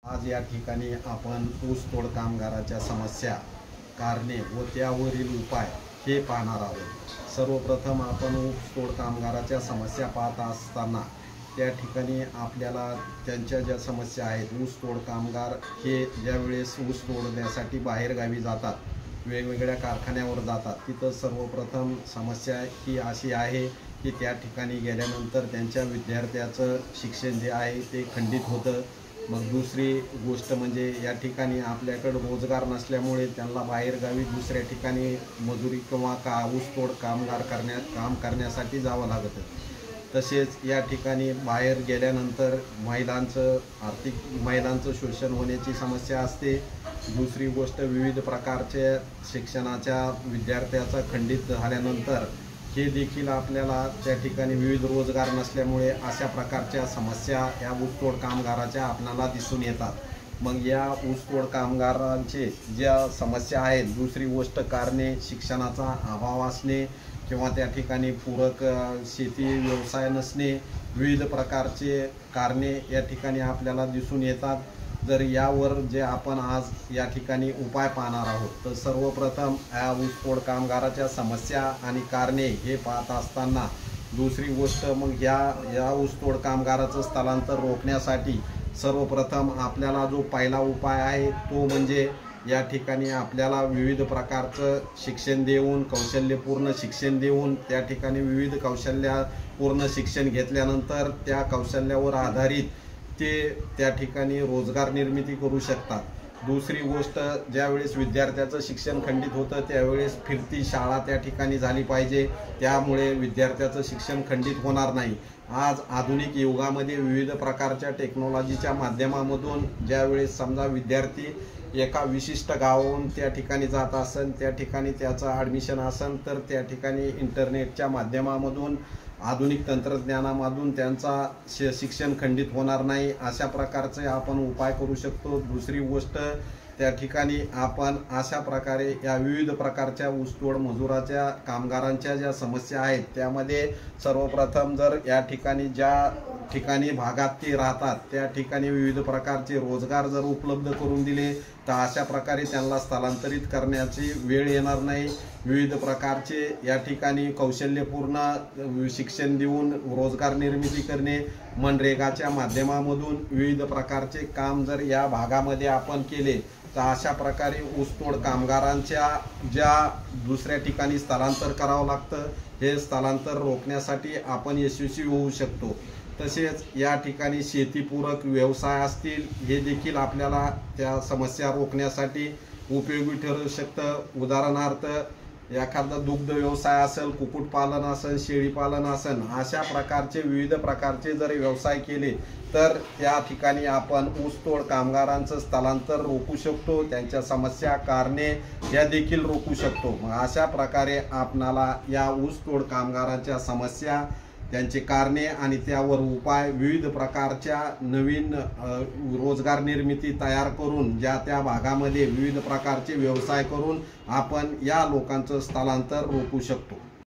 आज या ठिकाणी आपण ऊसतोड कामगाराच्या समस्या, कारणे व त्यावरील उपाय हे पाहणार आहोत। सर्वप्रथम आपण ऊसतोड कामगाराच्या समस्या पाहत असताना त्या ठिकाणी आपल्याला त्यांच्या ज्या समस्या आहेत, ऊसतोड कामगार हे ज्यावेळेस ऊस तोडण्यासाठी बाहेरगावी जातात, वेगवेगळ्या कारखान्यावर जातात, तिथं सर्वप्रथम समस्या ही अशी आहे की त्या ठिकाणी गेल्यानंतर त्यांच्या विद्यार्थ्याचं शिक्षण जे आहे ते खंडित होतं। मग दुसरी गोष्ट म्हणजे या ठिकाणी आपल्याकडे रोजगार नसल्यामुळे त्यांना बाहेरगावी दुसऱ्या ठिकाणी मजुरी किंवा ऊसतोड काम करण्यासाठी जावं लागतं। तसेच या ठिकाणी बाहेर गेल्यानंतर महिलांचं शोषण होण्याची समस्या असते। दुसरी गोष्ट विविध प्रकारचे शिक्षणाच्या विद्यार्थ्याचा खंडित झाल्यानंतर हे देखील आपल्याला त्या ठिकाणी विविध रोजगार नसल्यामुळे अशा प्रकारच्या समस्या या ऊसतोड कामगाराच्या आपल्याला दिसून येतात। मग या ऊसतोड कामगारांचे ज्या समस्या आहेत, दुसरी गोष्ट कारणे शिक्षणाचा अभाव असणे किंवा त्या ठिकाणी पूरक शेती व्यवसाय नसणे, विविध प्रकारचे कारणे या ठिकाणी आपल्याला दिसून येतात। जर यावर जे आपण आज या ठिकाणी उपाय पाहणार आहोत, तर सर्वप्रथम या ऊसतोड कामगाराच्या समस्या आणि कारणे हे पाहत असताना दुसरी गोष्ट मग या ऊसतोड कामगाराचं स्थलांतर रोखण्यासाठी सर्वप्रथम आपल्याला जो पहिला उपाय आहे तो म्हणजे या ठिकाणी आपल्याला विविध प्रकारचं शिक्षण देऊन, कौशल्यपूर्ण शिक्षण देऊन त्या ठिकाणी विविध कौशल्यपूर्ण शिक्षण घेतल्यानंतर त्या कौशल्यावर आधारित ते त्या ठिकाणी रोजगार निर्मिती करू शकतात। दुसरी गोष्ट, ज्यावेळेस विद्यार्थ्याचं शिक्षण खंडित होतं त्यावेळेस फिरती शाळा त्या ठिकाणी झाली पाहिजे, त्यामुळे विद्यार्थ्याचं शिक्षण खंडित होणार नाही। आज आधुनिक युगामध्ये विविध प्रकारच्या टेक्नॉलॉजीच्या माध्यमामधून ज्यावेळेस समजा विद्यार्थी एका विशिष्ट गावाहून त्या ठिकाणी जात असेल, त्या ठिकाणी त्याचं ॲडमिशन असेल, तर त्या ठिकाणी इंटरनेटच्या माध्यमामधून आधुनिक तंत्रज्ञानामधून त्यांचा शिक्षण खंडित होणार नाही, अशा प्रकारचे आपण उपाय करू शकतो। दुसरी गोष्ट, त्या ठिकाणी आपण अशा प्रकारे या विविध प्रकारच्या ऊसतोड मजुराच्या कामगारांच्या ज्या समस्या आहेत त्यामध्ये सर्वप्रथम जर या ठिकाणी ज्या ठिकाणी भागात ते राहतात त्या ठिकाणी विविध प्रकारचे रोजगार जर उपलब्ध करून दिले तर अशा प्रकारे त्यांना स्थलांतरित करण्याची वेळ येणार नाही। विविध प्रकारचे या ठिकाणी कौशल्यपूर्ण शिक्षण देऊन रोजगार निर्मिती करणे, मनरेगाच्या माध्यमामधून विविध प्रकारचे काम जर या भागामध्ये आपण केले तर अशा प्रकारे ऊसतोड कामगारांच्या ज्या दुसऱ्या ठिकाणी स्थलांतर करावं लागतं हे स्थलांतर रोखण्यासाठी आपण यशस्वी होऊ शकतो। तसेच या ठिकाणी शेतीपूरक व्यवसाय असतील, हे देखील आपल्याला त्या समस्या रोखण्यासाठी उपयोगी ठरू शकतं। उदाहरणार्थ एखादा दुग्ध व्यवसाय असेल, कुक्कुटपालन असेल, शेळीपालन असेल, अशा प्रकारचे विविध प्रकारचे जर व्यवसाय केले तर त्या ठिकाणी आपण ऊसतोड कामगारांचं स्थलांतर रोखू शकतो, त्यांच्या समस्या, कारणे या देखील रोखू शकतो। मग अशा प्रकारे आपणाला या ऊसतोड कामगारांच्या समस्या, त्यांचे कारणे आणि त्यावर उपाय, विविध प्रकारच्या नवीन रोजगार निर्मिती तयार करून ज्या त्या भागामध्ये विविध प्रकारचे व्यवसाय करून आपण या लोकांचं स्थलांतर रोखू शकतो।